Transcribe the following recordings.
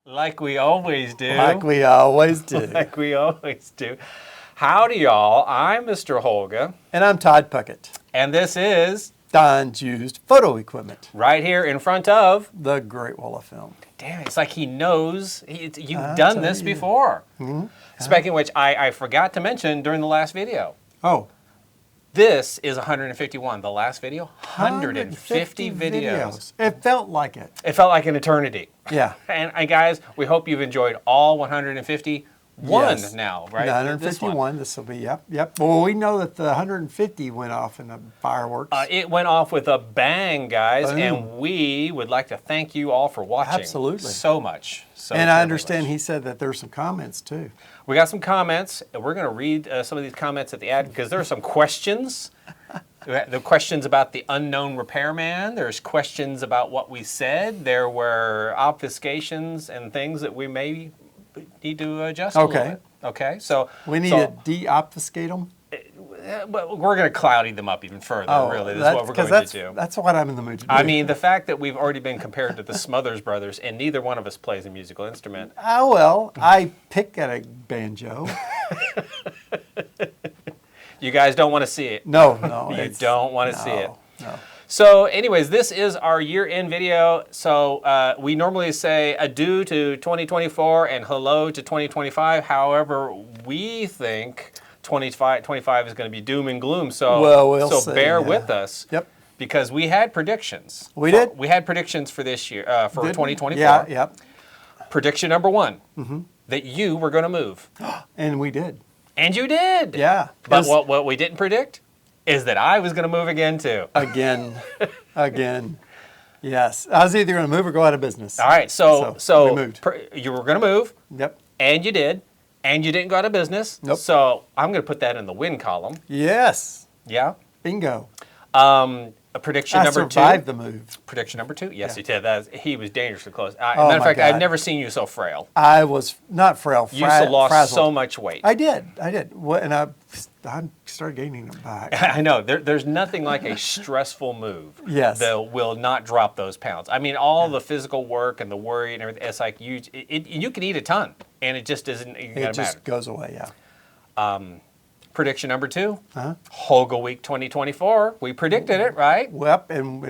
Like we always do. Like we always do. Like we always do. Howdy, y'all. I'm Mr. Holga. And I'm Todd Puckett. And this is Don's used photo equipment. right here in front of the Great Wall of Film. Damn, it's like he knows. You've done this before. Mm-hmm. Speaking of which, I forgot to mention during the last video. Oh. This is 151. The last video, 150 videos. It felt like it. It felt like an eternity. Yeah. And guys, we hope you've enjoyed all 151 now, right? 151. This will be, yep. Well, we know that the 150 went off in the fireworks. It went off with a bang, guys, Boom. and we would like to thank you all for watching. Absolutely. So much. And I understand he said that there's some comments, too. We got some comments, and we're going to read some of these comments at the end because there are some questions. The questions about the unknown repairman. There's questions about what we said. There were obfuscations and things that we may need to adjust a little bit. Okay, so we need to de-obfuscate them. But we're going to cloudy them up even further, really. This is what we're going to do. That's what I'm in the mood to do. I mean, the fact that we've already been compared to the Smothers Brothers, and neither one of us plays a musical instrument. Oh, well, I pick at a banjo. You guys don't want to see it. No. You don't want to see it. No. So anyways, this is our year-end video. So we normally say adieu to 2024 and hello to 2025. However, we think 2025 is going to be doom and gloom. So, we'll see, bear with us. Yep. Because we had predictions. We did? We had predictions for this year, for 2024. Yeah, yep. Prediction number one, that you were going to move. And we did. And you did. Yeah. But what we didn't predict is that I was going to move again too. Again. Yes. I was either going to move or go out of business. All right. So we moved. You were going to move. Yep. And you did. And you didn't go out of business. Nope. So I'm going to put that in the win column. Yes. Yeah. Bingo. A prediction number two. I survived the move. Prediction number two. Yes, he did. He was dangerously close. Oh, matter of fact, God. I've never seen you so frail. I was not frail. You lost frazzled. so much weight. I did. And I started gaining it back. I know. There's nothing like a stressful move that will not drop those pounds. I mean, all the physical work and the worry and everything, it's like you can eat a ton, and it just isn't going to matter. It just goes away, yeah. Prediction number two, Holga Week 2024. We predicted it, right? Yep, and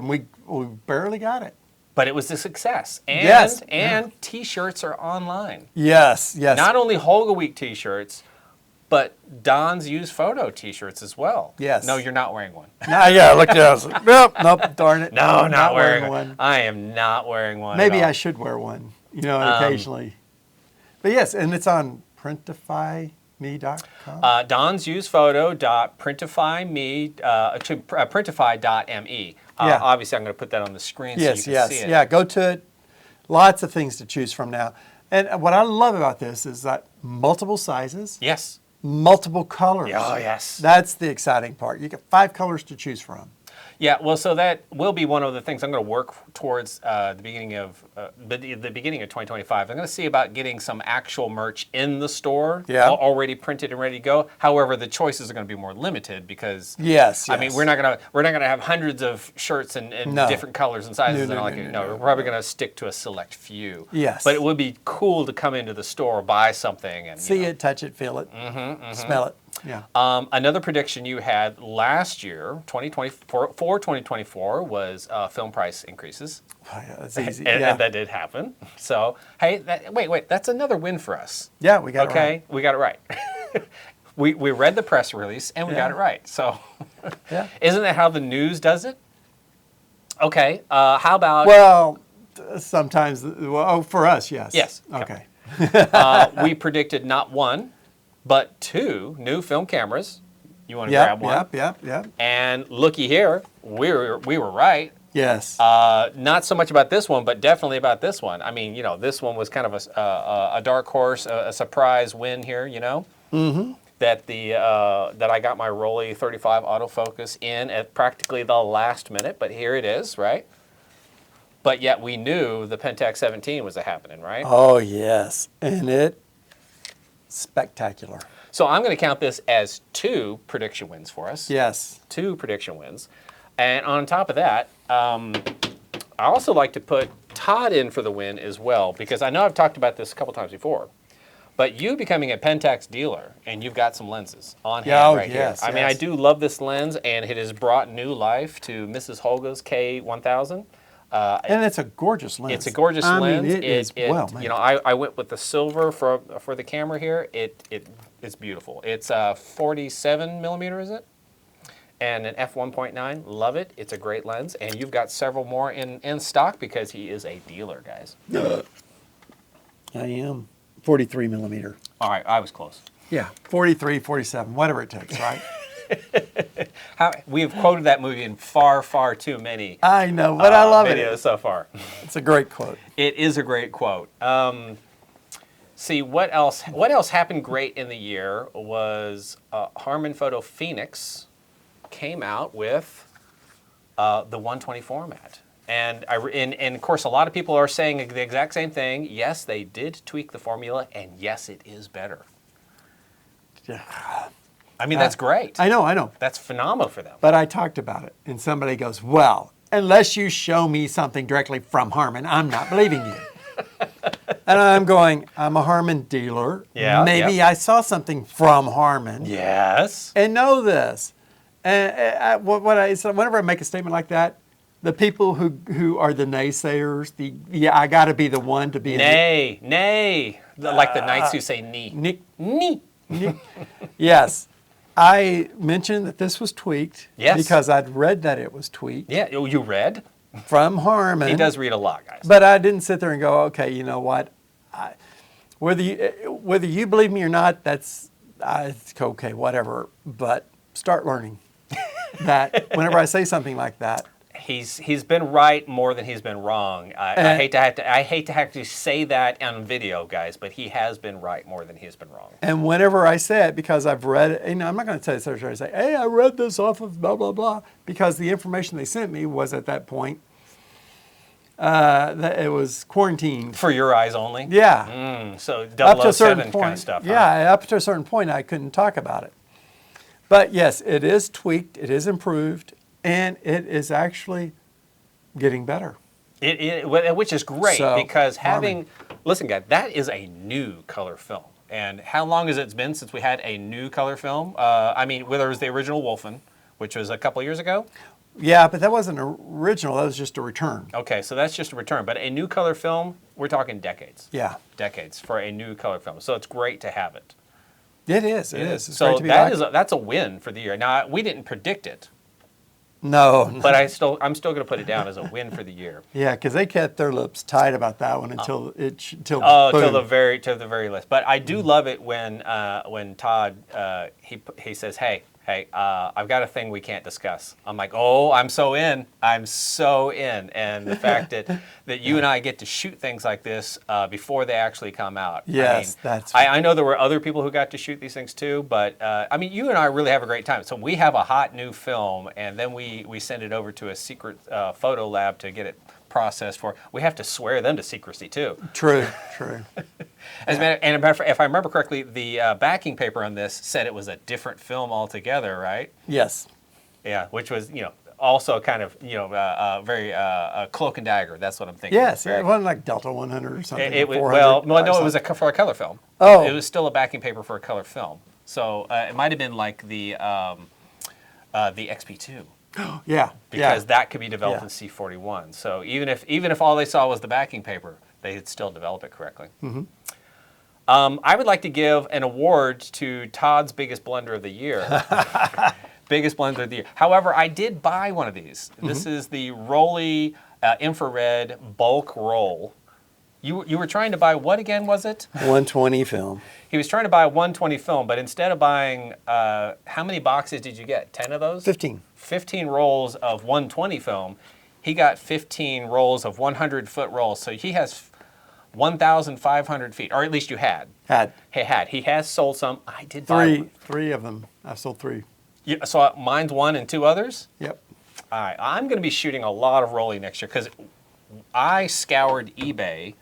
we barely got it. But it was a success. And T-shirts are online. Yes. Not only Holga Week T-shirts, but Don's used photo T-shirts as well. Yes. No, you're not wearing one. I looked at it. I was like, nope, darn it. No, not wearing one. I am not wearing one. Maybe I should wear one, occasionally. But yes, and it's on printifyme.com. Don's used photo.printify.me to printify.me. Obviously, I'm going to put that on the screen so you can see it. Yeah, go to it. Lots of things to choose from now. And what I love about this is that multiple sizes. Yes. Multiple colors. Oh, yes. That's the exciting part. You get 5 colors to choose from. Yeah, well, so that will be one of the things I'm going to work towards the beginning of 2025. I'm going to see about getting some actual merch in the store, already printed and ready to go. However, the choices are going to be more limited because I mean, we're not going to have hundreds of shirts in different colors and sizes. No, we're probably going to stick to a select few. Yes, but it would be cool to come into the store, buy something, and see it, touch it, feel it, smell it. Yeah. Another prediction you had last year, 2024, was film price increases. Oh, yeah, that's easy. And that did happen. So, hey, wait, that's another win for us. Yeah, we got it right. Okay, we got it right. we read the press release and we got it right. So, isn't that how the news does it? Okay, how about... Well, sometimes, for us, yes. Yes. Okay. We predicted not one, but 2 new film cameras. You want to grab one? Yep. And looky here, we were right. Yes. Not so much about this one, but definitely about this one. I mean, this one was kind of a dark horse, a surprise win here. Mm-hmm. That I got my Rolly 35 autofocus in at practically the last minute, but here it is, right? But yet we knew the Pentax 17 was happening, right? Oh yes, and it. Spectacular. So I'm going to count this as 2 prediction wins for us. Yes. 2 prediction wins. And on top of that, I also like to put Todd in for the win as well, because I know I've talked about this a couple times before. But you becoming a Pentax dealer, and you've got some lenses on hand here. I mean, I do love this lens, and it has brought new life to Mrs. Holga's K1000. And it's a gorgeous lens. It's a gorgeous lens. Mean, it is well made. You know, I went with the silver for the camera here. It's beautiful. It's 47 millimeter, is it? And an f1.9. Love it. It's a great lens, and you've got several more in stock because he is a dealer, guys. I am. 43 millimeter. All right, I was close. Yeah, 43, 47, whatever it takes, right? We have quoted that movie in far, far too many. I know, but I love videos so far. It's a great quote. It is a great quote. See, what else happened great in the year was Harman Photo Phoenix came out with the 120 format. And of course, a lot of people are saying the exact same thing. Yes, they did tweak the formula, and yes, it is better. Yeah. I mean, that's great. I know. That's phenomenal for them. But I talked about it, and somebody goes, well, unless you show me something directly from Harman, I'm not believing you. And I'm going, I'm a Harman dealer. Yeah. Maybe I saw something from Harman. Yes. And know this. And whenever I make a statement like that, the people who are the naysayers, I got to be the one to be nay, like the knights who say knee. Yes, I mentioned that this was tweaked. Yes, because I'd read that it was tweaked. Yeah, you read from Harman. He does read a lot, guys. But I didn't sit there and go, okay, you know what? Whether you believe me or not, it's okay, whatever. But start learning that whenever I say something like that. He's been right more than he's been wrong. I hate to have to say that on video, guys, but he has been right more than he's been wrong. And whenever I say it, because I've read it, and I'm not going to say, hey, I read this off of blah, blah, blah, because the information they sent me was at that point, that it was quarantined. For your eyes only? Yeah. So up to a certain 007 point, kind of stuff. Yeah, up to a certain point, I couldn't talk about it. But yes, it is tweaked, it is improved, and it is actually getting better. Which is great, because listen guys, that is a new color film. And how long has it been since we had a new color film? I mean, whether it was the original Wolfen, which was a couple of years ago. Yeah, but that wasn't original, that was just a return. Okay, so that's just a return. But a new color film, we're talking decades. Yeah. Decades for a new color film. So it's great to have it. It is. It's so great to be that's a win for the year. Now, we didn't predict it. No. But I'm still going to put it down as a win for the year. Yeah, because they kept their lips tight about that one until till the very last. But I do love it when Todd he says, hey, I've got a thing we can't discuss. I'm like, oh, I'm so in. And the fact that you and I get to shoot things like this before they actually come out. Yes, I know there were other people who got to shoot these things too, but I mean, you and I really have a great time. So we have a hot new film, and then we send it over to a secret photo lab to get it processed for. We have to swear them to secrecy too. True. As a matter of fact, if I remember correctly, the backing paper on this said it was a different film altogether, right? Yes. Yeah, which was, also kind of, very cloak and dagger. That's what I'm thinking. Yes, it wasn't like Delta 100 or something. It was for a color film. Oh. It was still a backing paper for a color film. So it might have been like the XP2. Yeah. Because that could be developed in C41. So even if all they saw was the backing paper, they could still develop it correctly. Mm-hmm. I would like to give an award to Todd's biggest blunder of the year. Biggest blunder of the year. However, I did buy one of these. Mm-hmm. This is the Rolly infrared bulk roll. You were trying to buy what again, was it? 120 film. He was trying to buy 120 film, but instead of buying, how many boxes did you get? 10 of those? 15. 15 rolls of 120 film. He got 15 rolls of 100-foot rolls. So he has 1,500 feet, or at least you had. He has sold some. I did buy three of them. I've sold 3. So mine's 1 and 2 others? Yep. All right. I'm going to be shooting a lot of Rolly next year because I scoured eBay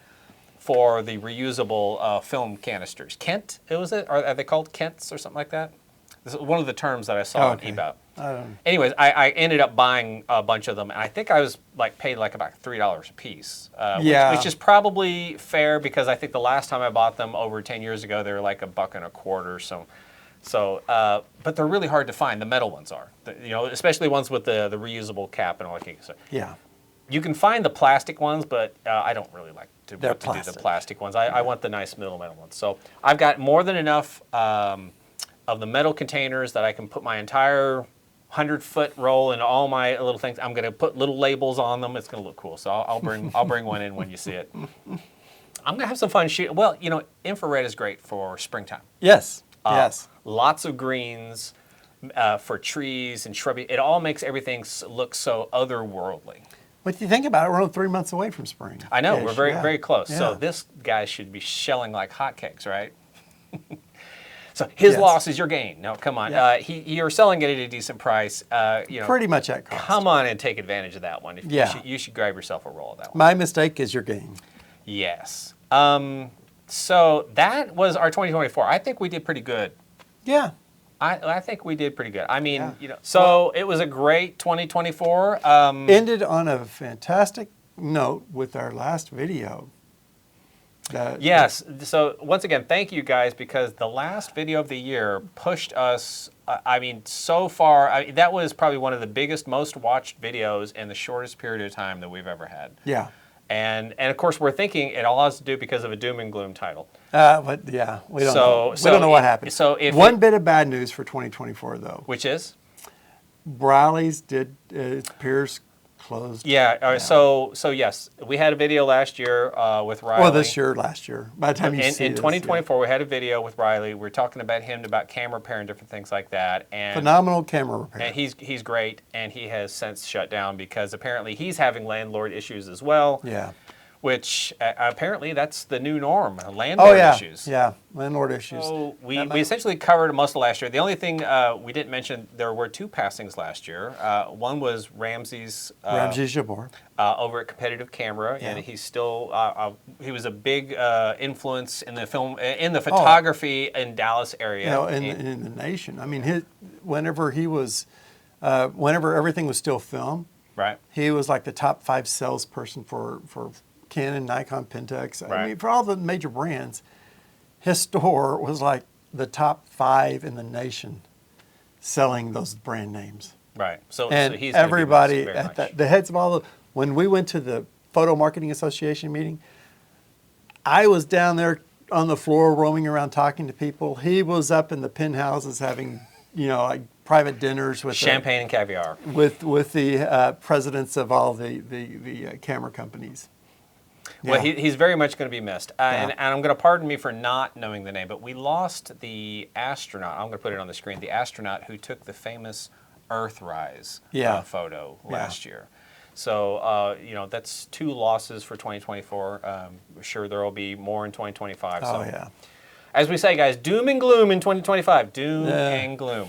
for the reusable film canisters. Kent, was it? Are they called Kents or something like that? This is one of the terms that I saw on Anyways, I ended up buying a bunch of them, and I think I was paid about $3 a piece, which is probably fair because I think the last time I bought them over 10 years ago, they were like $1.25. But they're really hard to find. The metal ones are, especially ones with the reusable cap and all that kind of stuff. Yeah. You can find the plastic ones, but I don't really like to do the plastic ones. I want the nice metal ones. So I've got more than enough of the metal containers that I can put my entire 100-foot roll and all my little things. I'm going to put little labels on them. It's going to look cool. So I'll bring one in when you see it. I'm going to have some fun shooting. Well, infrared is great for springtime. Yes. Yes. Lots of greens for trees and shrubbery. It all makes everything look so otherworldly. What do you think about it? We're only 3 months away from spring. I know. We're very close. Yeah. So this guy should be shelling like hotcakes, right? So his loss is your gain. No, come on. Yeah. You're selling it at a decent price. Pretty much at cost. Come on and take advantage of that one. You should grab yourself a roll of that one. My mistake is your gain. Yes. So that was our 2024. I think we did pretty good. Yeah. I think we did pretty good. I mean, so it was a great 2024. Ended on a fantastic note with our last video. Yes. So once again, thank you guys, because the last video of the year pushed us. So far, that was probably one of the biggest, most watched videos in the shortest period of time that we've ever had. Yeah. And of course, we're thinking it all has to do because of a doom and gloom title. But yeah, we don't know. We don't know what happened. So one bit of bad news for 2024, though. Which is? Briley's it appears closed. Yeah. So yes, we had a video last year with Riley. Well, last year. By the time you see in 2024, we had a video with Riley. We were talking about him, about camera repair and different things like that. And phenomenal camera repair. And he's great, and he has since shut down because apparently he's having landlord issues as well. Yeah. Which apparently that's the new norm, landlord issues. Yeah, landlord issues. So we essentially covered most of last year. The only thing we didn't mention, there were 2 passings last year. One was Ramsey's Jabbour over at Competitive Camera, and he's still he was a big influence in the film, in the photography in Dallas area, in the nation. I mean, whenever everything was still film, right? He was like the top 5 salesperson for Canon, Nikon, Pentax. Right. I mean, for all the major brands, his store was like the top 5 in the nation selling those brand names. Right. So he's everybody at the heads of all when we went to the Photo Marketing Association meeting, I was down there on the floor roaming around talking to people. He was up in the penthouses having, private dinners with champagne and caviar with the presidents of all the camera companies. Well, he's very much going to be missed. And I'm going to pardon me for not knowing the name, but we lost the astronaut. I'm going to put it on the screen. The astronaut who took the famous Earthrise photo last year. So, that's 2 losses for 2024. I'm sure there will be more in 2025. Oh, yeah. As we say, guys, doom and gloom in 2025. Doom and gloom.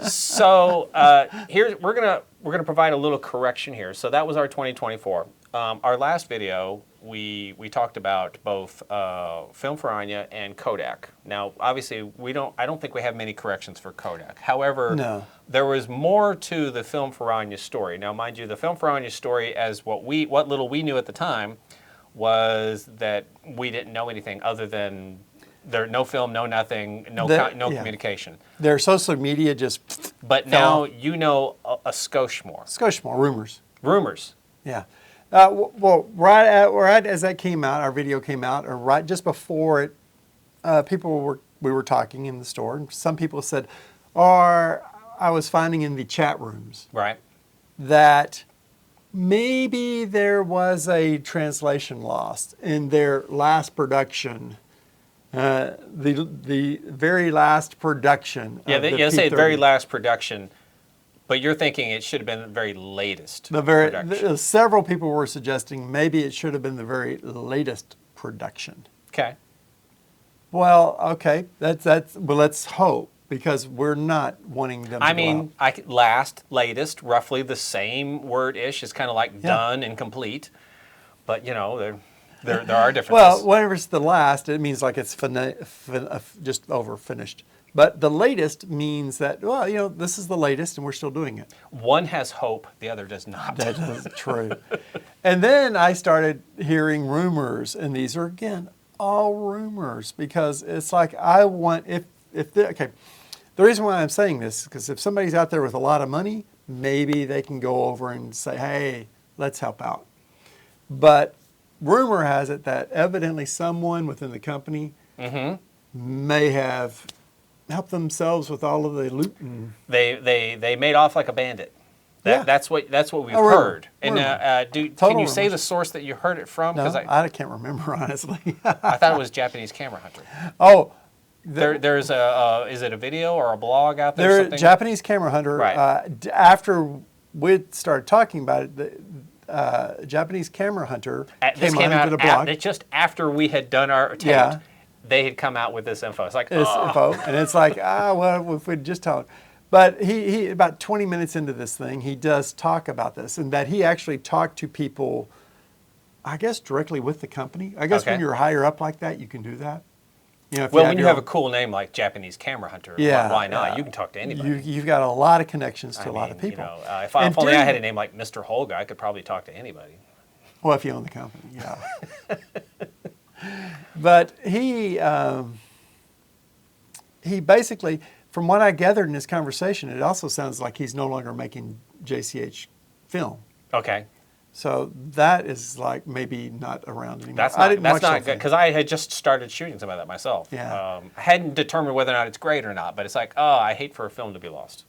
So we're gonna provide a little correction here. So that was our 2024. Our last video, we talked about both Film for Anya and Kodak. Now, obviously, I don't think we have many corrections for Kodak. However, there was more to the Film for Anya story. Now, mind you, the Film for Anya story, as what little we knew at the time, was that we didn't know anything other than no film, no nothing, no communication. Their social media just. But now you know a skosh more. Skosh more rumors. Rumors. Yeah. Well, right as that came out, our video came out, or right just before it, we were talking in the store, and some people said, or I was finding in the chat rooms, right, that maybe there was a translation lost in their last production. The very last production. They say very last production, but you're thinking it should have been the very latest. Several people were suggesting maybe it should have been the very latest production. Okay. Well, okay, that's. Well, let's hope, because we're not wanting them. Latest, roughly the same word-ish. It's kind of like done and complete, but there are differences. Well, whenever it's the last, it means like it's just over, finished. But the latest means that, well, this is the latest and we're still doing it. One has hope, the other does not. That is true. And then I started hearing rumors, and these are, again, all rumors, because it's like okay, the reason why I'm saying this is because if somebody's out there with a lot of money, maybe they can go over and say, hey, let's help out. But rumor has it that evidently someone within the company may have helped themselves with all of the loot. They made off like a bandit. That's what we've heard. And can you say the source that you heard it from? No, I can't remember, honestly. I thought it was Japanese Camera Hunter. Oh. There's is it a video or a blog out there? Something? Japanese Camera Hunter. Right. After we started talking about it, the Japanese Camera Hunter came out into the blog. Just after we had done our tape, they had come out with this info. It's like, info, and it's like, well, if we'd just tell him. But he about 20 minutes into this thing, he does talk about this, and that he actually talked to people, I guess, directly with the company. I guess when you're higher up like that, you can do that. When you have a cool name like Japanese Camera Hunter, why not? You can talk to anybody. You've got a lot of connections to a lot of people. If only I had a name like Mr. Holga, I could probably talk to anybody. Well, if you own the company, yeah. But he basically, from what I gathered in this conversation, it also sounds like he's no longer making JCH film. Okay. So that is like maybe not around anymore. That's not good, because I had just started shooting some of that myself. Yeah. I hadn't determined whether or not it's great or not, but it's like, I hate for a film to be lost.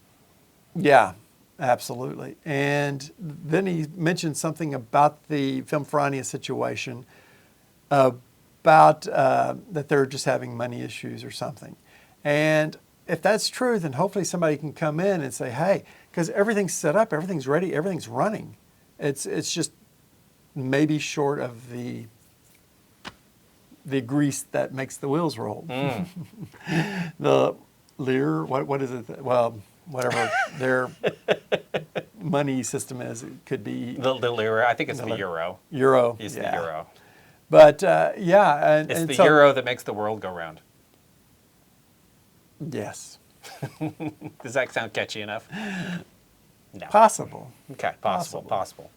Yeah, absolutely. And then he mentioned something about the Film Ferrania situation, about that they're just having money issues or something. And if that's true, then hopefully somebody can come in and say, hey, because everything's set up, everything's ready, everything's running. It's just maybe short of the grease that makes the wheels roll. The lire, what is it? Well, whatever their money system is, it could be the lire. I think it's the euro. Euro. It's the euro. But it's the euro that makes the world go round. Yes. Does that sound catchy enough? No. Possible. Okay, possible.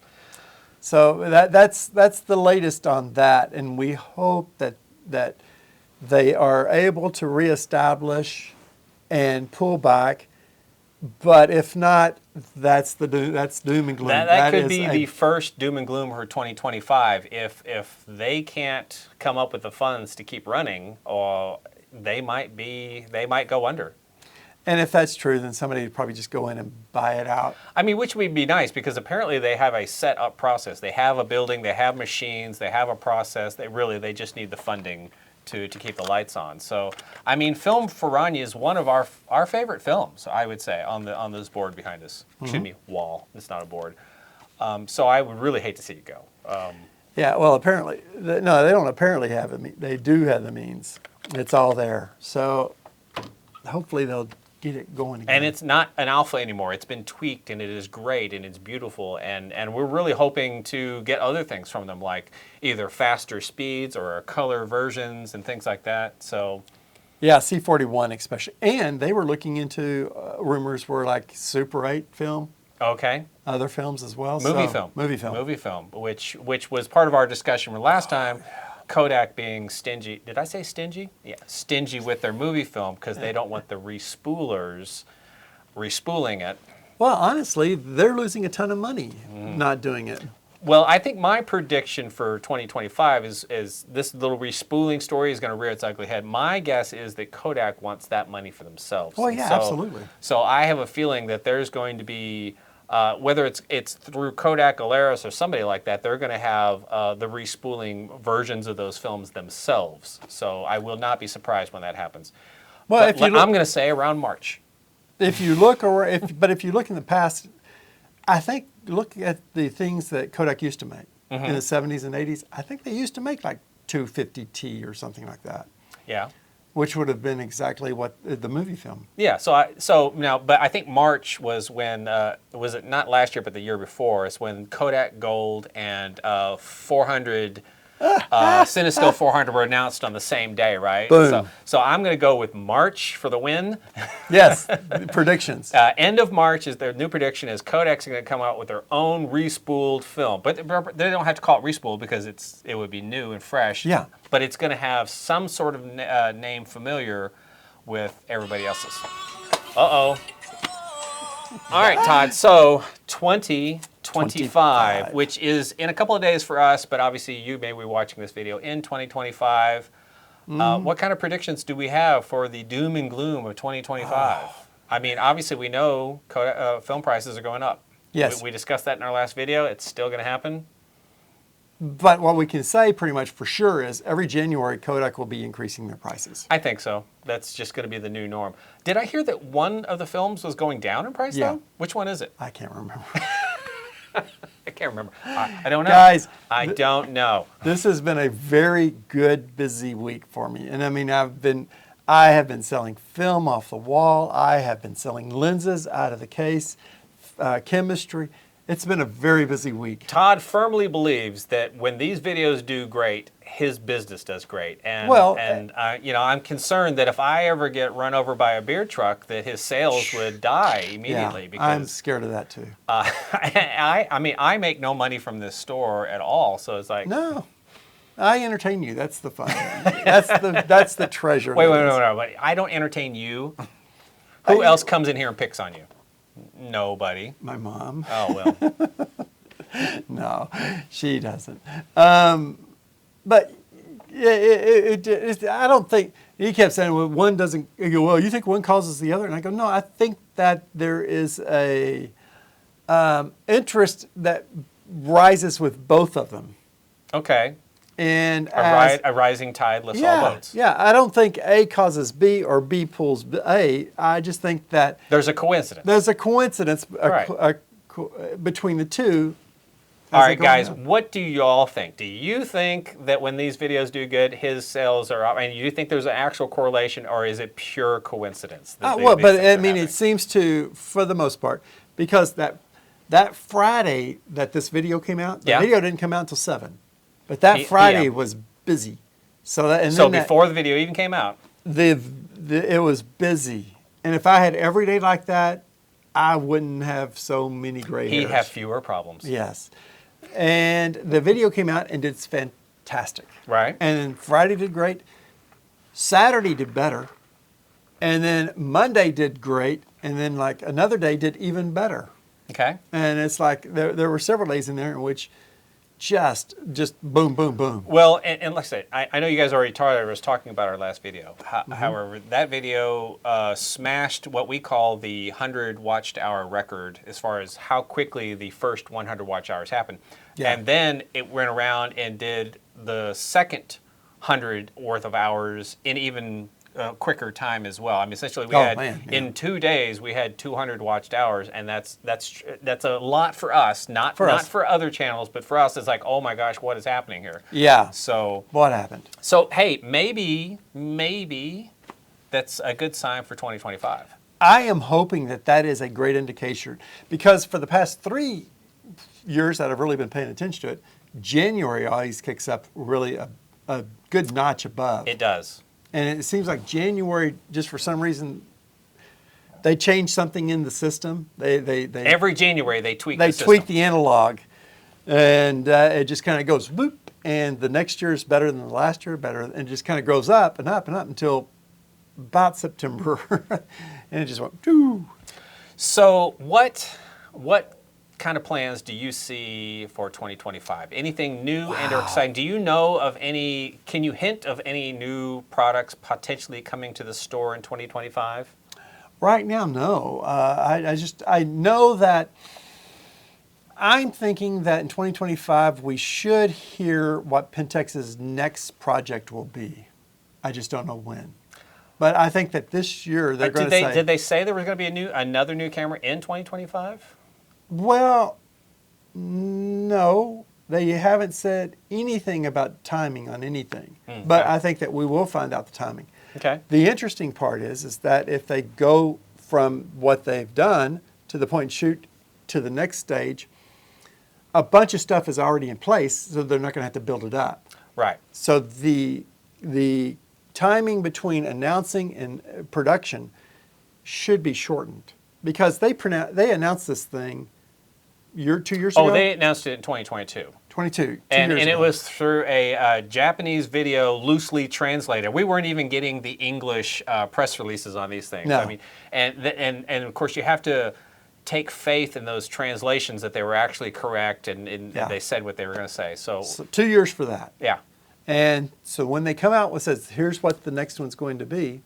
So that's the latest on that, and we hope that they are able to reestablish and pull back. But if not, that's doom and gloom. That could be the first doom and gloom for 2025. If they can't come up with the funds to keep running, or they might go under. And if that's true, then somebody would probably just go in and buy it out. I mean, which would be nice, because apparently they have a set up process. They have a building, they have machines, they have a process. They just need the funding to keep the lights on. So, I mean, Film Ferrania is one of our favorite films, I would say, on this board behind us. Excuse me, wall. It's not a board. So I would really hate to see it go. Yeah, well, apparently, they don't apparently have it. They do have the means. It's all there. So hopefully they'll get it going again. And it's not an alpha anymore. It's been tweaked, and it is great, and it's beautiful. And we're really hoping to get other things from them, like either faster speeds or color versions and things like that. So, yeah, C41 especially. And they were looking into rumors were like Super 8 film. Okay. Other films as well. Movie film, which was part of our discussion from last time. Kodak being stingy. Did I say stingy? Yeah, stingy with their movie film because they don't want the respoolers respooling it. Well, honestly, they're losing a ton of money not doing it. Well, I think my prediction for 2025 is this little respooling story is going to rear its ugly head. My guess is that Kodak wants that money for themselves. Oh, yeah, absolutely. So I have a feeling that there's going to be, whether it's through Kodak, Alaris, or somebody like that, they're going to have the respooling versions of those films themselves. So I will not be surprised when that happens. Well, I'm going to say around March. If you look, if you look in the past, I think look at the things that Kodak used to make in the 70s and 80s. I think they used to make like 250T or something like that. Yeah. Which would have been exactly what the movie film. Yeah. So now, but I think March was when was it not last year, but the year before? It's when Kodak Gold and 400 Cinestill 400 were announced on the same day, right? Boom. So I'm going to go with March for the win. Yes, predictions. End of March is their new prediction is Kodak's going to come out with their own respooled film. But they don't have to call it respooled because it would be new and fresh. Yeah. But it's going to have some sort of name familiar with everybody else's. Uh-oh. All right, Todd. So 2025, which is in a couple of days for us, but obviously you may be watching this video in 2025. What kind of predictions do we have for the doom and gloom of 2025? I mean, obviously we know film prices are going up. Yes. We discussed that in our last video. It's still going to happen. But what we can say pretty much for sure is every January, Kodak will be increasing their prices. I think so. That's just going to be the new norm. Did I hear that one of the films was going down in price, though? Which one is it? I can't remember. I can't remember. I don't know. Guys, I don't know. This has been a very good, busy week for me. And I mean, I have been selling film off the wall. I have been selling lenses out of the case, chemistry. It's been a very busy week. Todd firmly believes that when these videos do great, his business does great. And, you know, I'm concerned that if I ever get run over by a beer truck, that his sales would die immediately. Yeah, because I'm scared of that too. I mean, I make no money from this store at all, so it's like no. I entertain you. That's the fun. that's the treasure. Wait. I don't entertain you. Who else comes in here and picks on you? Nobody. My mom. Oh, well. No, she doesn't. But I don't think, he kept saying, well, one doesn't, you go, well, you think one causes the other? And I go, no, I think that there is a interest that rises with both of them. Okay. And a rising tide lifts all boats. Yeah, I don't think A causes B or B pulls A. I just think that there's a coincidence. There's a coincidence between the two. All right, guys, what do you all think? Do you think that when these videos do good, his sales are up? And do you think there's an actual correlation, or is it pure coincidence? It seems to, for the most part, because that Friday that this video came out, the video didn't come out until 7. But that Friday was busy. So before the video even came out? It was busy. And if I had every day like that, I wouldn't have so many gray hairs. He'd have fewer problems. Yes. And the video came out and did fantastic. Right. And then Friday did great. Saturday did better. And then Monday did great. And then like another day did even better. Okay. And it's like there were several days in there in which just boom, boom, boom. Well, and like I said, I know you guys already was talking about our last video. However, that video smashed what we call the 100 watched hour record as far as how quickly the first 100 watch hours happened. Yeah. And then it went around and did the second 100 worth of hours in even quicker time as well. I mean, essentially, in 2 days we had 200 watched hours, and that's a lot for us. Not for other channels, but for us, it's like, oh my gosh, what is happening here? Yeah. So what happened? So hey, maybe that's a good sign for 2025. I am hoping that is a great indication, because for the past 3 years that I've really been paying attention to it, January always kicks up really a good notch above. It does. And it seems like January, just for some reason, they changed something in the system. Every January they tweak the system. They tweak the analog, and it just kind of goes whoop. And the next year is better than the last year, and it just kind of goes up and up and up until about September, and it just went doo. So what kind of plans do you see for 2025? Anything new and or exciting? Do you know of any, can you hint of any new products potentially coming to the store in 2025? Right now, no. I know that I'm thinking that in 2025 we should hear what Pentex's next project will be. I just don't know when. But I think that this year they're going to say... Did they say there was going to be another new camera in 2025? Well, no. They haven't said anything about timing on anything. But I think that we will find out the timing. Okay. The interesting part is that if they go from what they've done to the point and shoot to the next stage, a bunch of stuff is already in place, so they're not going to have to build it up. Right. So the timing between announcing and production should be shortened because they announced this thing 2 years ago. Oh, they announced it in 2022. 22. And years it ago. was through a Japanese video loosely translated. We weren't even getting the English press releases on these things. No. I mean, and of course you have to take faith in those translations that they were actually correct and they said what they were going to say. So 2 years for that. yeah. And so when they come out and says, here's what the next one's going to be,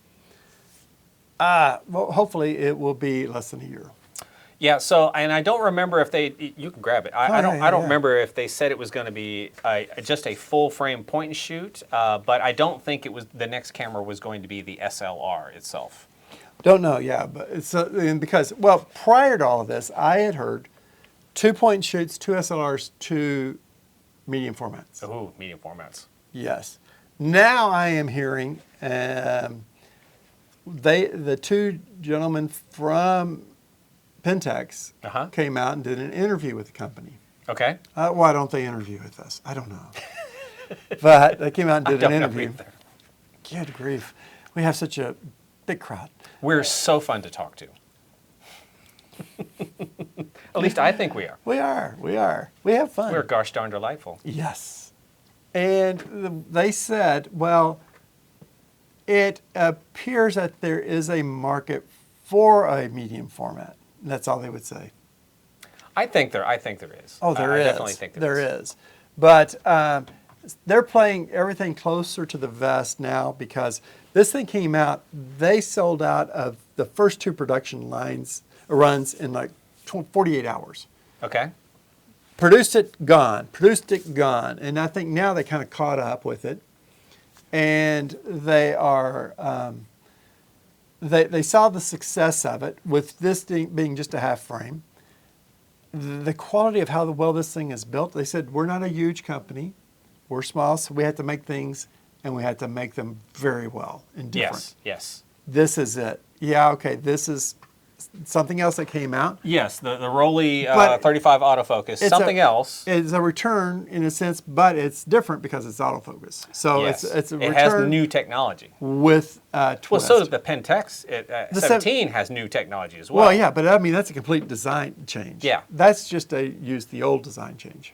well, hopefully it will be less than a year. Yeah, so, and I don't remember if you can grab it. I don't remember if they said it was going to be just a full frame point and shoot, but I don't think the next camera was going to be the SLR itself. Don't know, yeah, but it's because, well, prior to all of this, I had heard 2 point and shoots, 2 SLRs, 2 medium formats. Oh, medium formats. Yes. Now I am hearing the 2 gentlemen from Pentax came out and did an interview with the company. Okay. Why don't they interview with us? I don't know. But they came out and did an interview. Good grief. We have such a big crowd. We're so fun to talk to. At least I think we are. We are. We are. We have fun. We're gosh darn delightful. Yes. And they said, well, it appears that there is a market for a medium format. And that's all they would say. I think there is. Oh, there is. I definitely think there is. But they're playing everything closer to the vest now because this thing came out. They sold out of the first 2 production runs in like 48 hours. Okay. Produced it, gone. And I think now they kind of caught up with it. And they are, they saw the success of it with this thing being just a half frame. The quality of how well this thing is built, they said, we're not a huge company. We're small, so we had to make things, and we had to make them very well and different. Yes. This is it. Yeah, okay, this is something else that came out. Yes, the Rolly 35 autofocus. Something else. It's a return in a sense, but it's different because it's autofocus. So yes. it's a return. It has new technology. With twist. Well, so does the Pentax 17 has new technology as well. Well, yeah, but I mean, that's a complete design change. Yeah. That's just use the old design change.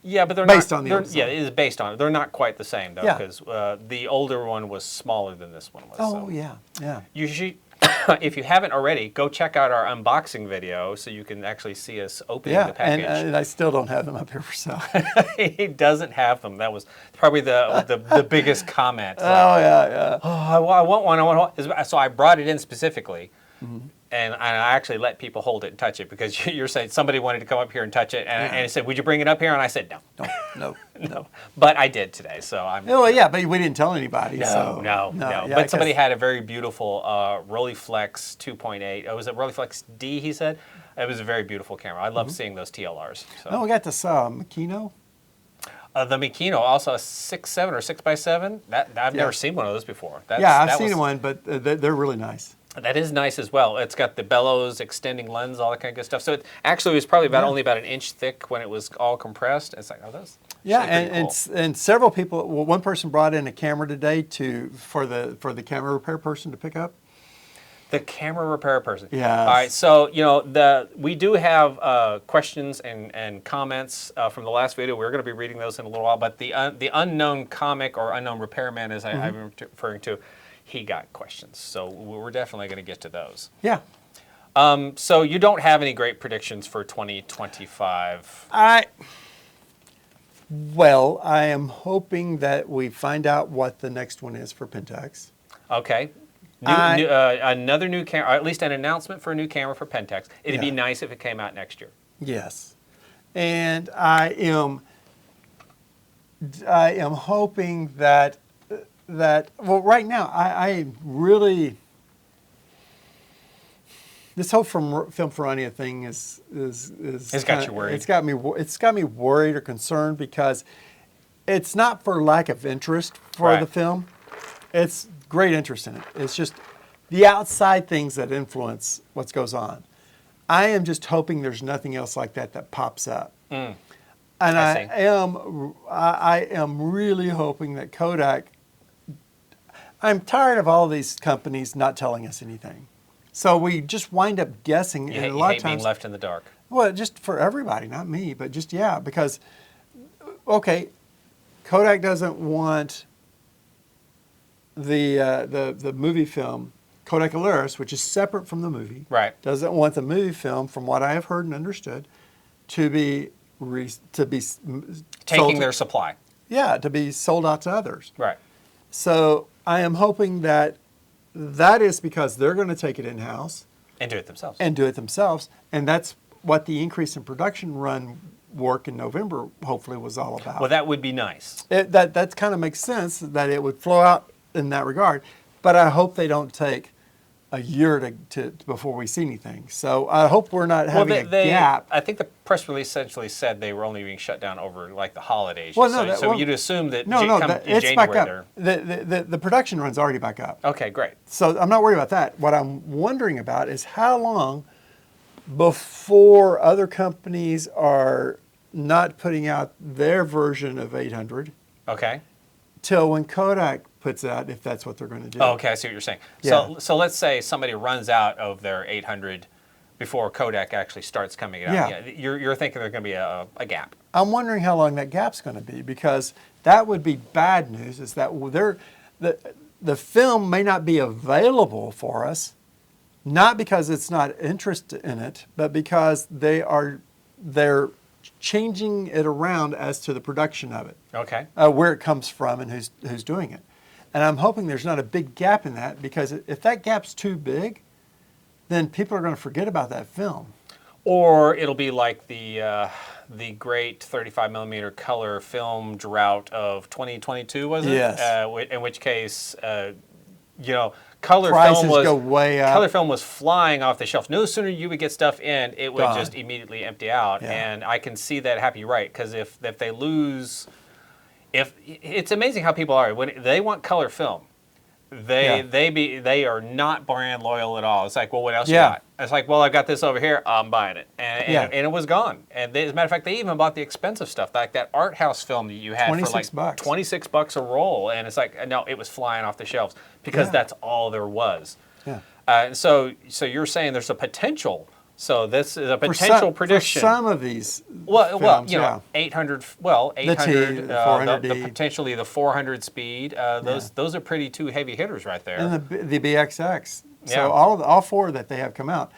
Yeah, but they're based not, on the old design. Yeah, it is based on it. They're not quite the same, though, because the older one was smaller than this one was. Oh, so. yeah. You should, if you haven't already, go check out our unboxing video so you can actually see us opening the package. And I still don't have them up here for sale. He doesn't have them. That was probably the biggest comment. Yeah. Oh, I want one. So I brought it in specifically. Mm-hmm. And I actually let people hold it and touch it because you're saying somebody wanted to come up here and touch it. And I said, would you bring it up here? And I said, no. But I did today, so I'm... Oh, yeah, but we didn't tell anybody. No. Yeah, but somebody had a very beautiful Rolleiflex 2.8. Was it Rolleiflex D, he said? It was a very beautiful camera. I love seeing those TLRs. So. No, we got this Makino. The Makino, also a 6.7 or 6x7. I've never seen one of those before. I've seen one, but they're really nice. That is nice as well. It's got the bellows, extending lens, all that kind of good stuff. So it actually was probably only about an inch thick when it was all compressed. It's like, that's and several people. Well, one person brought in a camera today for the camera repair person to pick up. The camera repair person. Yeah. All right. So we do have questions and comments from the last video. We're going to be reading those in a little while. But the unknown comic or unknown repairman, as I've been referring to. He got questions, so we're definitely going to get to those. Yeah. So you don't have any great predictions for 2025? I am hoping that we find out what the next one is for Pentax. Okay. Another new camera, or at least an announcement for a new camera for Pentax. It'd be nice if it came out next year. Yes. And I am hoping that right now I really, this whole Film Ferrania thing is it's got you worried. It's got me worried or concerned because it's not for lack of interest for the film. It's great interest in it. It's just the outside things that influence what goes on. I am just hoping there's nothing else like that pops up. And I am really hoping that Kodak. I'm tired of all these companies not telling us anything, so we just wind up guessing. And a lot of times, being left in the dark. Well, just for everybody, not me, but just because. Okay, Kodak doesn't want the movie film Kodak Alaris, which is separate from the movie. Right. Doesn't want the movie film, from what I have heard and understood, to be taking their supply. Yeah, to be sold out to others. Right. So I am hoping that is because they're going to take it in-house. And do it themselves. And that's what the increase in production run work in November hopefully was all about. Well, that would be nice. That kind of makes sense that it would flow out in that regard. But I hope they don't take a year to before we see anything. So I hope we're not having a gap. I think the press release essentially said they were only being shut down over like the holidays. Well, no, so you'd assume that it's January back up. The production run's already back up. Okay, great. So I'm not worried about that. What I'm wondering about is how long before other companies are not putting out their version of 800. Okay. Till when Kodak puts it out, if that's what they're going to do. Oh, okay, I see what you're saying. Yeah. So let's say somebody runs out of their 800 before Kodak actually starts coming out. Yeah. You're thinking there's going to be a gap. I'm wondering how long that gap's going to be, because that would be bad news, is that the film may not be available for us, not because it's not interest in it, but because they're changing it around as to the production of it. Okay. Where it comes from and who's doing it. And I'm hoping there's not a big gap in that, because if that gap's too big, then people are going to forget about that film. Or it'll be like the great 35 millimeter color film drought of 2022, was it? Yes. In which case, color Prices film was go way up. Color film was flying off the shelf. No sooner you would get stuff in, it would just immediately empty out. Yeah. And I can see that happen. You're right, because if they lose, if it's amazing how people are when they want color film, they are not brand loyal at all. It's like, well, what else you got? It's like, well, I've got this over here. I'm buying it, and it was gone. And as a matter of fact, they even bought the expensive stuff, like that art house film that you had for like $26 a roll. And it's like, no, it was flying off the shelves because that's all there was. Yeah. So you're saying there's a potential. So this is a potential prediction. For some of these films, 800, 800, the potentially the 400 speed. Those are pretty two heavy hitters right there. And the BXX. So all four that they have come out.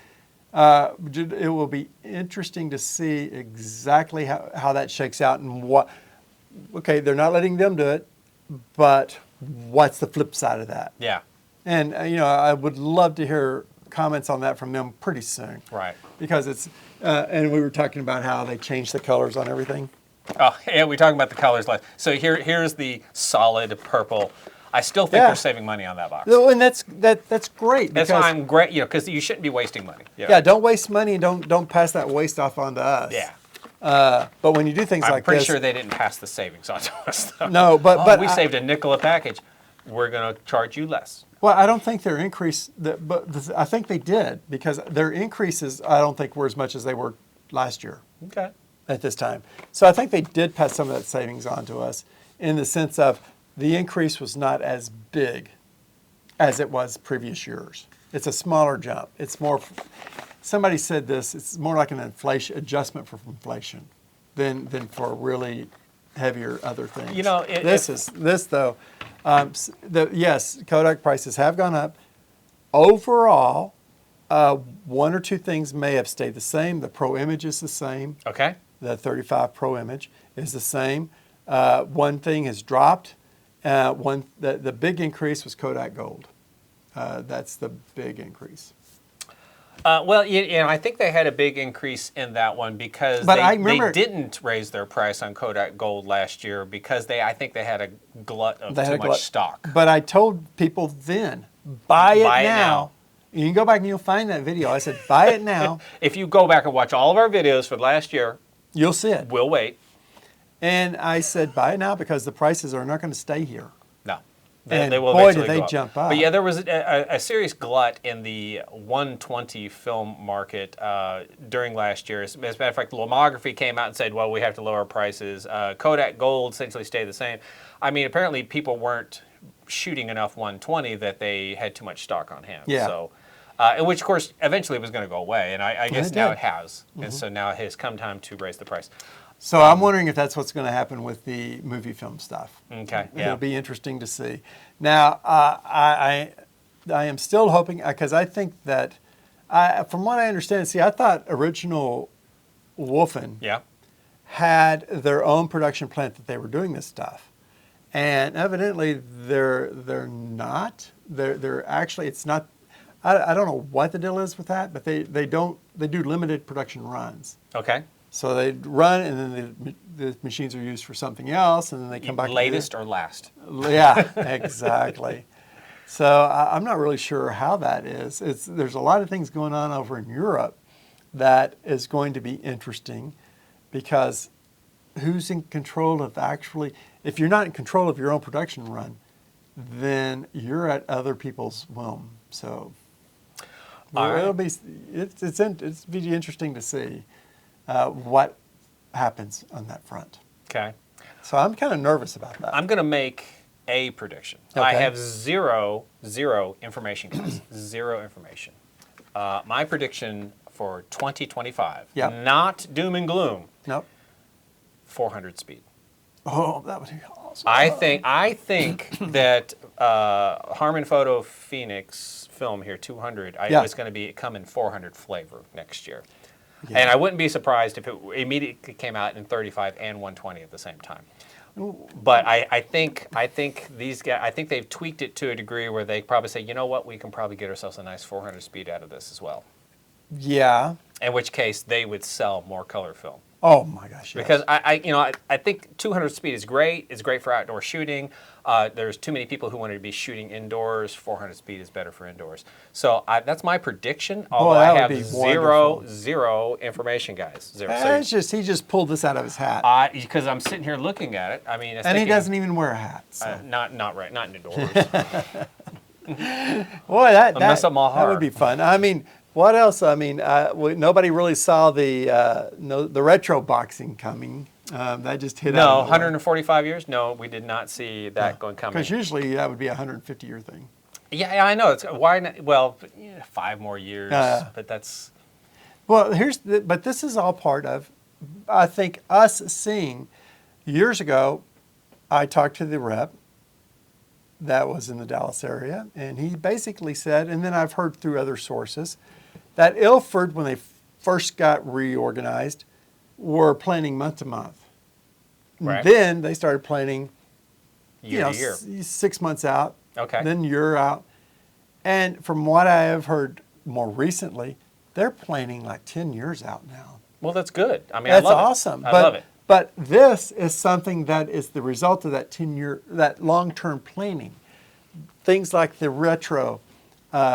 It will be interesting to see exactly how that shakes out and what. Okay, they're not letting them do it, but what's the flip side of that? Yeah. And I would love to hear comments on that from them pretty soon. Right. Because it's, and we were talking about how they changed the colors on everything. Oh, yeah, we're talking about the colors. So here's the solid purple. I still think they're saving money on that box. And that's great. That's why I'm great, because you shouldn't be wasting money. Yeah, don't waste money and don't pass that waste off onto us. Yeah. But when you do things like this. I'm pretty sure they didn't pass the savings on to us, though. No, but we saved a nickel a package. We're going to charge you less. Well, I don't think their increase, I think they did, because their increases, I don't think were as much as they were last year. Okay. At this time. So I think they did pass some of that savings on to us, in the sense of the increase was not as big as it was previous years. It's a smaller jump. It's more, somebody said this, it's more like an adjustment for inflation than for really heavier other things. This though, yes, Kodak prices have gone up. Overall, one or two things may have stayed the same. The Pro Image is the same. Okay. The 35 Pro Image is the same. One thing has dropped. The big increase was Kodak Gold. That's the big increase. I think they had a big increase in that one because they didn't raise their price on Kodak Gold last year because I think they had a glut of too much stock. But I told people then, buy it now. You can go back and you'll find that video. I said, buy it now. If you go back and watch all of our videos for last year, you'll see it. We'll wait. And I said, buy it now because the prices are not going to stay here. No. And They will boy, eventually did they go up. jump up. But yeah, there was a serious glut in the 120 film market during last year. As a matter of fact, Lomography came out and said, well, we have to lower prices. Kodak Gold essentially stayed the same. I mean, apparently people weren't shooting enough 120 that they had too much stock on hand. Yeah. So, and which, of course, eventually was going to go away. And I guess now it has. And so now it has come time to raise the price. So I'm wondering if that's what's going to happen with the movie film stuff. Okay, yeah. It'll be interesting to see. Now, I am still hoping, because I think that, from what I understand, see, I thought original Wolfen had their own production plant that they were doing this stuff. And evidently they're not. They're actually, it's not, I don't know what the deal is with that, but they do limited production runs. Okay. So they run, and then the machines are used for something else, and then they come back. Latest or last? Yeah, exactly. So I'm not really sure how that is. There's a lot of things going on over in Europe that is going to be interesting, because who's in control of actually? If you're not in control of your own production run, then you're at other people's whim. So it'll be interesting to see what happens on that front. Okay. So I'm kind of nervous about that. I'm going to make a prediction. Okay. I have zero information, guys. Zero information. My prediction for 2025, not doom and gloom. Nope. 400 speed. Oh, that would be awesome. I think that Harman Photo Phoenix film here, 200, it's going to be come in 400 flavor next year. Yeah. And I wouldn't be surprised if it immediately came out in 35 and 120 at the same time. But I think these guys, I think they've tweaked it to a degree where they probably say, you know what, we can probably get ourselves a nice 400 speed out of this as well. Yeah. In which case they would sell more color film. Oh my gosh! Yes. Because I think 200 speed is great. It's great for outdoor shooting. There's too many people who want to be shooting indoors. 400 speed is better for indoors. So that's my prediction. Although I have zero information, guys. Zero. He just pulled this out of his hat. Because I'm sitting here looking at it. I mean, he doesn't even wear a hat. So. Not right. Not indoors. Boy, that mess up my heart. That would be fun. I mean. What else? I mean, nobody really saw the retro boxing coming. That just hit out. No, 145 years? No, we did not see that going coming. Because usually that would be a 150-year thing. Yeah, I know. It's why not? Well, 5 more years, but that's. Well, but this is all part of, I think, us seeing. Years ago, I talked to the rep that was in the Dallas area, and he basically said, and then I've heard through other sources, that Ilford, when they first got reorganized, were planning month to month. Right. Then they started planning year to year. 6 months out, then year out. And from what I have heard more recently, they're planning like 10 years out now. Well, that's good. I mean, that's I love awesome. It. I love it. But this is something that is the result of that 10-year, that long-term planning. Things like the retro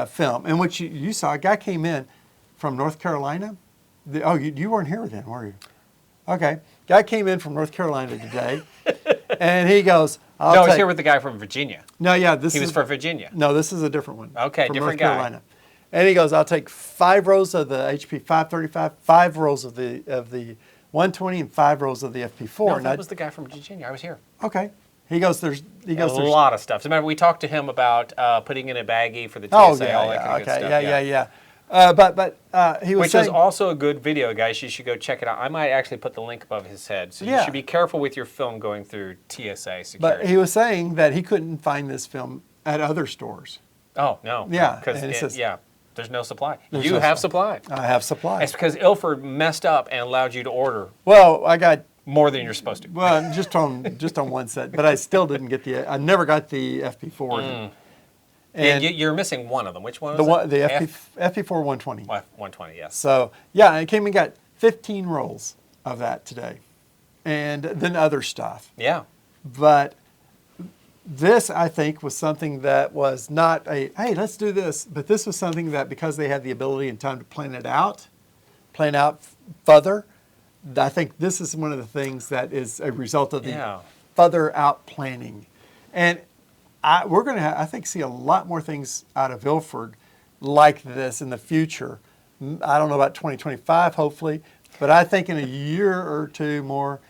film, in which you saw a guy came in from North Carolina. You weren't here then, were you? Okay. Guy came in from North Carolina today, and he goes, I was here with the guy from Virginia. No, yeah. He was from Virginia. No, this is a different one. Okay, different guy. North Carolina. And he goes, I'll take 5 rows of the HP 535, 5 rows of the 120, and 5 rows of the FP4. No, that was the guy from Virginia. I was here. Okay. He goes, there's a lot of stuff. So remember, we talked to him about putting in a baggie for the TSA, all that kind of good stuff. But he was Which is also a good video, guys. You should go check it out. I might actually put the link above his head. So you should be careful with your film going through TSA security. But he was saying that he couldn't find this film at other stores. Oh, no. Yeah. Because, there's no supply. You have supply. I have supply. It's because Ilford messed up and allowed you to order. Well, I got more than you're supposed to. Well, just on one set, but I still didn't get I never got the FP4. And you're missing one of them. Which one was it? The FP4 120. 120, yes. So, yeah, I came and got 15 rolls of that today. And then other stuff. Yeah. But this, I think, was something that was not hey, let's do this. But this was something that, because they had the ability and time to plan out further, I think this is one of the things that is a result of the further out planning. And we're going to, I think, see a lot more things out of Ilford like this in the future. I don't know about 2025, hopefully, but I think in a year or two more,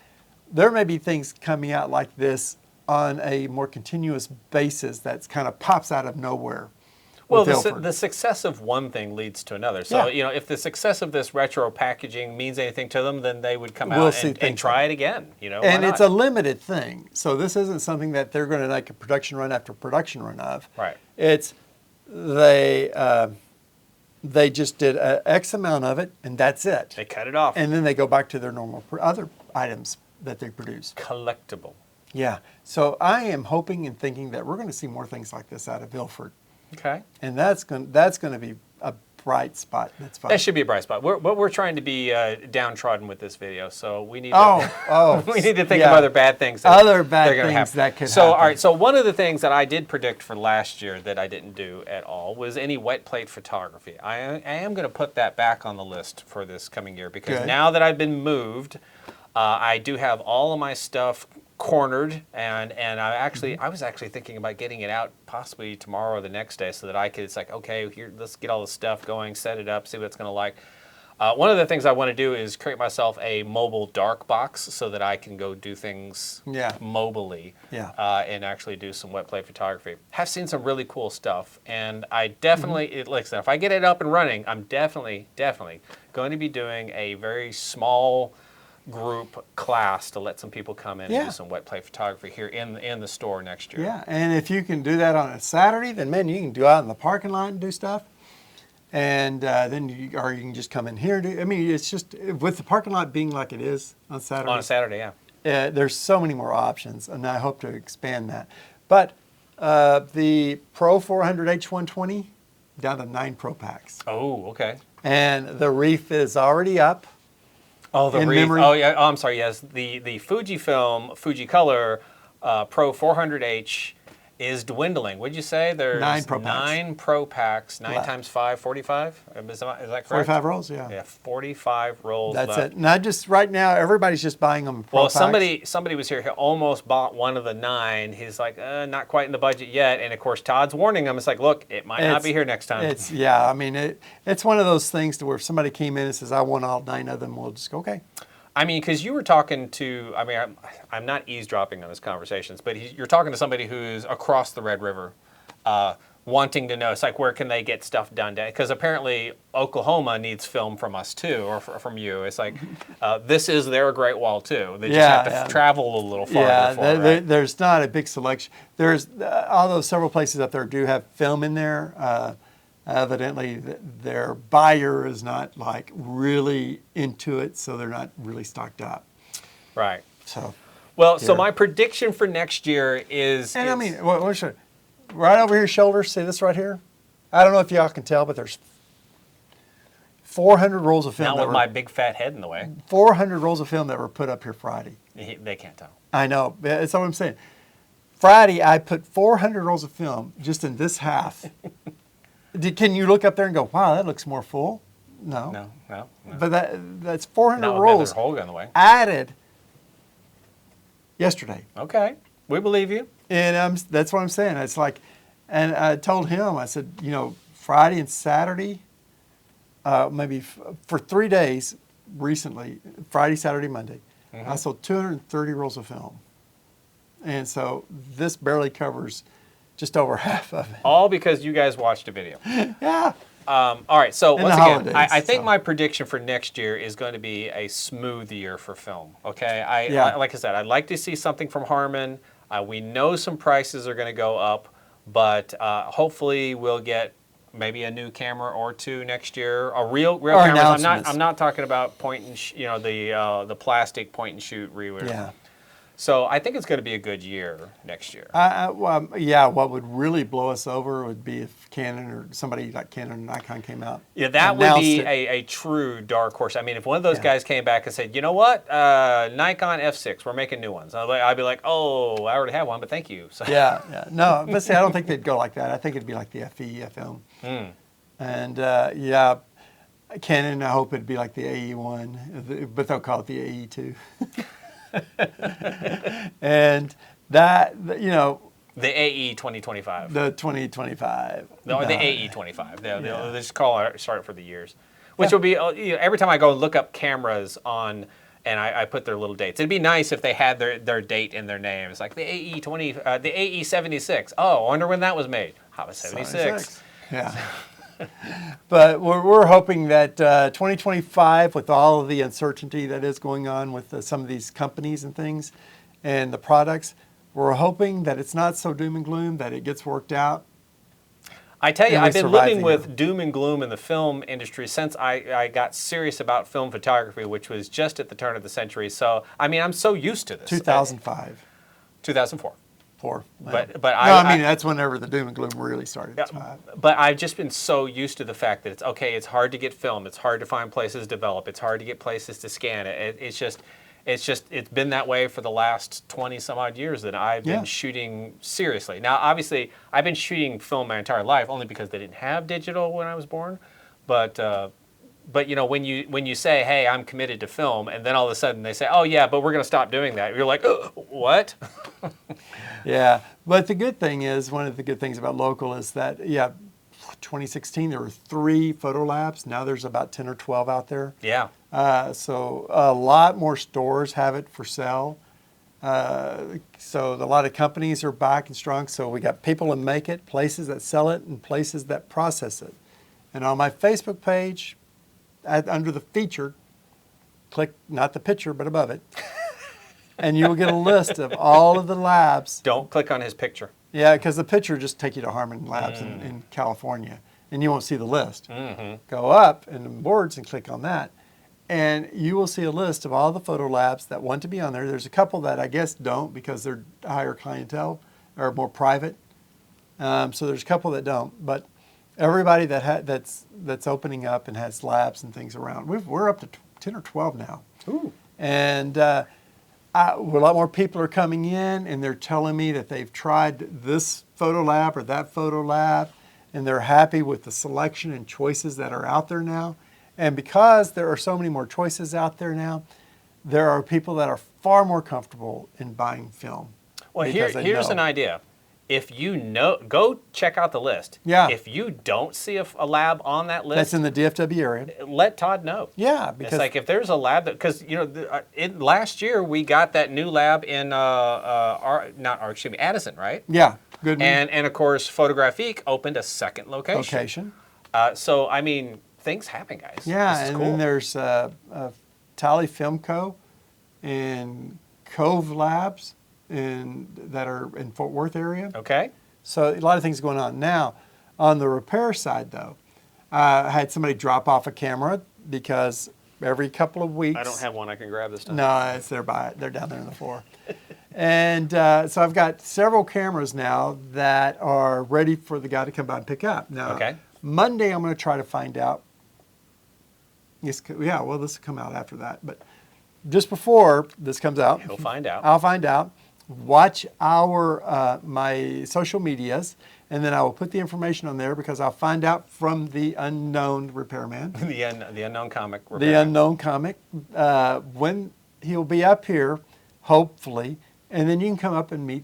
there may be things coming out like this on a more continuous basis that kind of pops out of nowhere. Well, the success of one thing leads to another. So, if the success of this retro packaging means anything to them, then they would come out and try it again. And it's a limited thing. So this isn't something that they're going to make a production run after production run of. Right. It's they just did X amount of it, and that's it. They cut it off. And then they go back to their normal other items that they produce. Collectible. Yeah. So I am hoping and thinking that we're going to see more things like this out of Ilford. Okay. And that's going to be a bright spot. That's fine. That should be a bright spot. We're trying to be downtrodden with this video, so we need to, we need to think of other bad things. That could happen. So, all right. So one of the things that I did predict for last year that I didn't do at all was any wet plate photography. I am going to put that back on the list for this coming year because now that I've been moved, I do have all of my stuff cornered, and I was actually thinking about getting it out possibly tomorrow or the next day so that I could, it's like, okay, here, let's get all the stuff going, set it up, see what it's going to like. One of the things I want to do is create myself a mobile dark box so that I can go do things mobily and actually do some wet plate photography. Have seen some really cool stuff, and I definitely, like I said, if I get it up and running, I'm definitely going to be doing a very small group class to let some people come in and do some wet plate photography here in the store next year. Yeah, and if you can do that on a Saturday, then man, you can do out in the parking lot and do stuff. And then you can just come in here and do. I mean, it's just with the parking lot being like it is on Saturday. On a Saturday, there's so many more options, and I hope to expand that. But the Pro 400 H120 down to 9 Pro packs. Oh, okay. And the reef is already up. Oh, the reef. Memory. Oh, yeah. Oh, I'm sorry. Yes, the Fujifilm Fujicolor Pro 400H is dwindling. What'd you say? There's 9 Pro packs. 9 Pro packs. 9 times 5, 45. Is that correct? 45 rolls. Yeah. Yeah, 45 rolls. That's left. it. Not just right now. Everybody's just buying them. Pro packs. Somebody was here who almost bought one of the 9. He's like, not quite in the budget yet. And of course, Todd's warning him. It's like, look, it might not be here next time. I mean, it's one of those things to where if somebody came in and says, I want all 9 of them, we'll just go, okay. I mean, because you were talking to, I mean, I'm not eavesdropping on his conversations, but you're talking to somebody who's across the Red River, wanting to know, it's like, where can they get stuff done? Because apparently Oklahoma needs film from us too, or from you. It's like, this is their Great Wall too. They just have to travel a little farther. There's not a big selection. There's, although several places up there do have film in there, evidently their buyer is not like really into it, so they're not really stocked up. Right. So, so my prediction for next year is... And I mean, right over here, shoulders, see this right here? I don't know if y'all can tell, but there's 400 rolls of film. Not with my big fat head in the way. 400 rolls of film that were put up here Friday. They can't tell. I know. That's what I'm saying. Friday, I put 400 rolls of film just in this half. Can you look up there and go, wow, that looks more full? No. No. But that's 400 rolls Holga on the way. added yesterday. Okay. We believe you. And that's what I'm saying. It's like, and I told him, I said, Friday and Saturday, maybe for 3 days recently, Friday, Saturday, Monday, I sold 230 rolls of film. And so this barely covers just over half of it. All because you guys watched a video. Yeah. All right, so once again, holidays, I think my prediction for next year is going to be a smooth year for film, okay? Like I said, I'd like to see something from Harman. We know some prices are going to go up, but hopefully we'll get maybe a new camera or 2 next year. A real cameras. I'm not talking about point and the plastic point and shoot reader. Yeah. So I think it's going to be a good year next year. What would really blow us over would be if Canon or somebody like Canon or Nikon came out. Yeah, that would be a true dark horse. I mean, if one of those guys came back and said, you know what, Nikon F6, we're making new ones. I'd be like, oh, I already have one, but thank you. So. Yeah. No, but see, I don't think they'd go like that. I think it'd be like the FE, FM. And Canon, I hope it'd be like the AE1, but they'll call it the AE2. And that, The AE 2025. The 2025. No, the AE 25. They'll just start for the years, which will be every time I go look up cameras on. And I put their little dates. It'd be nice if they had their date in their name. It's like the the AE 76. Oh, I wonder when that was made. How was 76? Yeah. But we're hoping that 2025, with all of the uncertainty that is going on with some of these companies and things and the products, we're hoping that it's not so doom and gloom, that it gets worked out. I tell you, I've been living with doom and gloom in the film industry since I got serious about film photography, which was just at the turn of the century. So, I mean, I'm so used to this. 2005. 2004. Well, I mean, that's whenever the doom and gloom really started. But I've just been so used to the fact that it's hard to get film. It's hard to find places to develop. It's hard to get places to scan it. It's been that way for the last 20 some odd years that I've been shooting seriously. Now, obviously, I've been shooting film my entire life only because they didn't have digital when I was born. But you know, when you say, hey, I'm committed to film, and then all of a sudden they say, oh yeah, but we're going to stop doing that. You're like, what? Yeah, but the good thing is, one of the good things about local is that 2016 there were 3 photo labs. Now there's about 10 or 12 out there. Yeah. So a lot more stores have it for sale. So a lot of companies are back and strong. So we got people that make it, places that sell it, and places that process it. And on my Facebook page, under the feature, click not the picture but above it, and you will get a list of all of the labs. Don't click on his picture. Yeah, because the picture just take you to Harmon Labs in California, and you won't see the list. Mm-hmm. Go up in the boards and click on that, and you will see a list of all the photo labs that want to be on there. There's a couple that I guess don't because they're higher clientele or more private. So there's a couple that don't, but everybody that's opening up and has labs and things around, we're up to 10 or 12 now. Ooh. And a lot more people are coming in, and they're telling me that they've tried this photo lab or that photo lab, and they're happy with the selection and choices that are out there now. And because there are so many more choices out there now, there are people that are far more comfortable in buying film. Well, here's an idea. If you go check out the list. Yeah. If you don't see a lab on that list, that's in the DFW area, let Todd know. Yeah, because it's like if there's a lab that, because last year we got that new lab in Addison, right? Yeah, good. And of course, Photographique opened a second location. So I mean, things happen, guys. Yeah, and cool. then there's Tally Film Co. and Cove Labs that are in Fort Worth area. Okay. So a lot of things going on. Now, on the repair side, though, I had somebody drop off a camera because every couple of weeks. I don't have one I can grab this time. No, they're down there on the floor. And so I've got several cameras now that are ready for the guy to come by and pick up. Now, Monday I'm going to try to find out. This will come out after that. But just before this comes out, he'll find out. I'll find out. Watch my social medias, and then I will put the information on there because I'll find out from the unknown repairman. the unknown comic repairman. The unknown comic. When he'll be up here, hopefully, and then you can come up and meet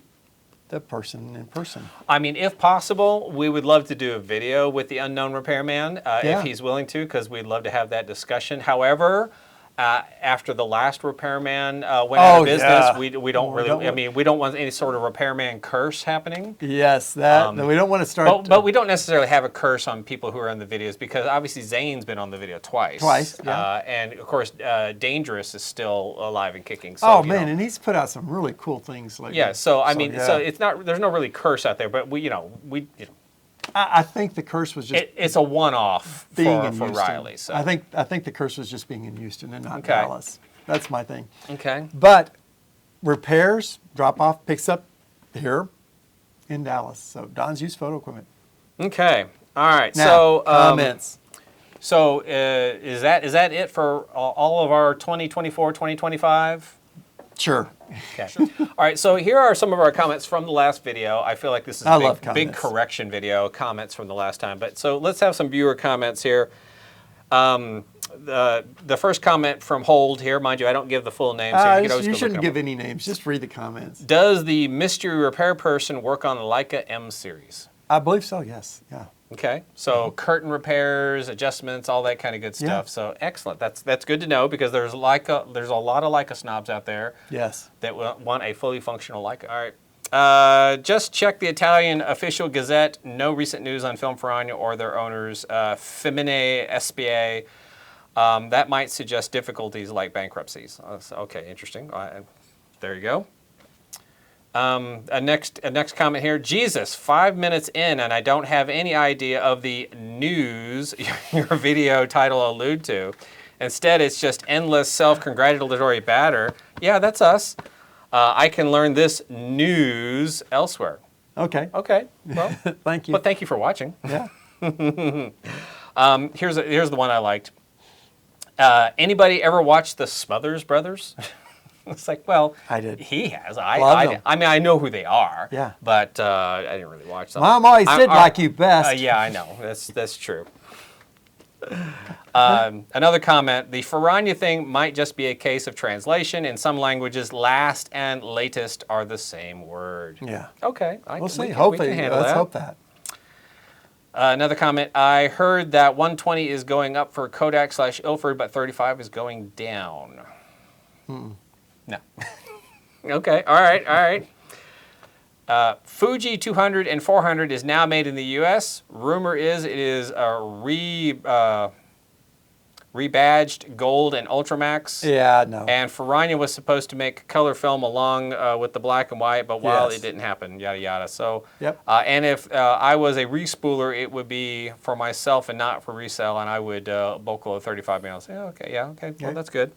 the person in person. I mean, if possible, we would love to do a video with the unknown repairman if he's willing to, because we'd love to have that discussion. However, after the last repairman went out of business, we don't really. We don't want any sort of repairman curse happening. Yes, that we don't want to start. But we don't necessarily have a curse on people who are in the videos because obviously Zane's been on the video twice. And of course, Dangerous is still alive and kicking. So, and he's put out some really cool things lately. Yeah, so it's not. There's no really curse out there, but we. I think the curse was just. It's a one-off for Riley. So I think the curse was just being in Houston and not Dallas. That's my thing. Okay. But repairs, drop off, picks up here in Dallas. So Don's Used Photo Equipment. Okay. All right. Now, so comments. So is that it for all of our 2024, 2025? Sure. Okay. All right, so here are some of our comments from the last video. I feel like this is a big correction video, comments from the last time. But so let's have some viewer comments here. the first comment from Hold here, mind you, I don't give the full name, so you can always you go shouldn't look give any names. Just read the comments. Does the mystery repair person work on the Leica M series? I believe so. Yes. Yeah. Okay, so curtain repairs, adjustments, all that kind of good stuff. Yeah. So excellent. That's good to know because there's a lot of Leica snobs out there. Yes. That want a fully functional Leica. All right. Just check the Italian official Gazette. No recent news on Film Ferragna or their owners, Femine SPA. That might suggest difficulties like bankruptcies. Okay, interesting. There you go. A next comment here. Jesus, 5 minutes in, and I don't have any idea of the news your video title allude to. Instead, it's just endless self-congratulatory batter. Yeah, that's us. I can learn this news elsewhere. Okay. Okay. Well, thank you. But thank you for watching. Yeah. Here's the one I liked. Anybody ever watch the Smothers Brothers? It's like, well, I did. He has. I mean, I know who they are. Yeah. But I didn't really watch them. Mom always did like you best. Yeah, I know. That's true. Another comment. The Ferragna thing might just be a case of translation. In some languages, last and latest are the same word. Yeah. Okay. We'll see. Hopefully, let's hope that. Another comment. I heard that 120 is going up for Kodak/Ilford, but 35 is going down. No. Okay. All right. Fuji 200 and 400 is now made in the U.S. Rumor is it is rebadged gold and Ultramax. Yeah, no. And Ferragna was supposed to make color film along with the black and white, but it didn't happen, yada yada. So, and if I was a respooler, it would be for myself and not for resale, and I would bulk load 35 mils. Yeah, okay. Well, that's good.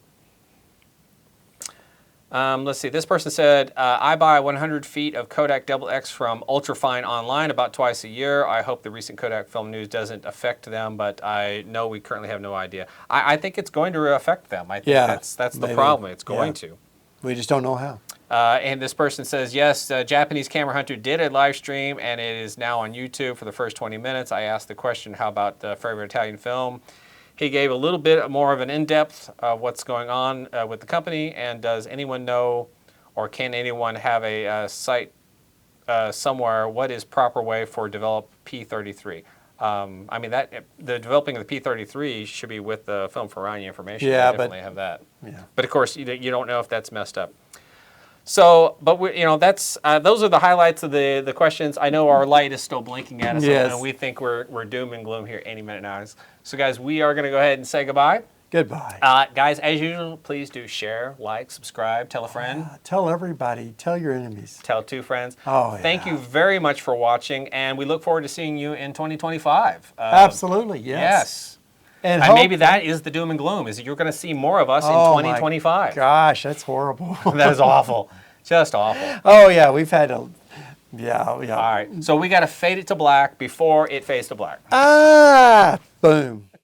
Let's see. This person said, I buy 100 feet of Kodak XX from Ultrafine online about twice a year. I hope the recent Kodak film news doesn't affect them, but I know we currently have no idea. I think it's going to affect them. I think that's the problem. It's going to. We just don't know how. And this person says, yes, Japanese Camera Hunter did a live stream, and it is now on YouTube for the first 20 minutes. I asked the question, how about the favorite Italian film? He gave a little bit more of an in-depth of what's going on with the company, and does anyone know, or can anyone have a site somewhere, what is proper way for develop P33? I mean, the developing of the P33 should be with the Film Ferragna information. Yeah, we definitely have that. Yeah. But of course, you don't know if that's messed up. So, but that's those are the highlights of the questions. I know our light is still blinking at us, and we think we're doom and gloom here any minute now. So, guys, we are going to go ahead and say goodbye. Goodbye. Guys, as usual, please do share, like, subscribe, tell a friend. Tell everybody. Tell your enemies. Tell 2 friends. Oh, Thank you very much for watching, and we look forward to seeing you in 2025. Absolutely, yes. And maybe that is the doom and gloom, is that you're going to see more of us in 2025. Gosh, that's horrible. That is awful. Just awful. Oh, yeah, we've had a... Yeah. All right, so we got to fade it to black before it fades to black. Boom.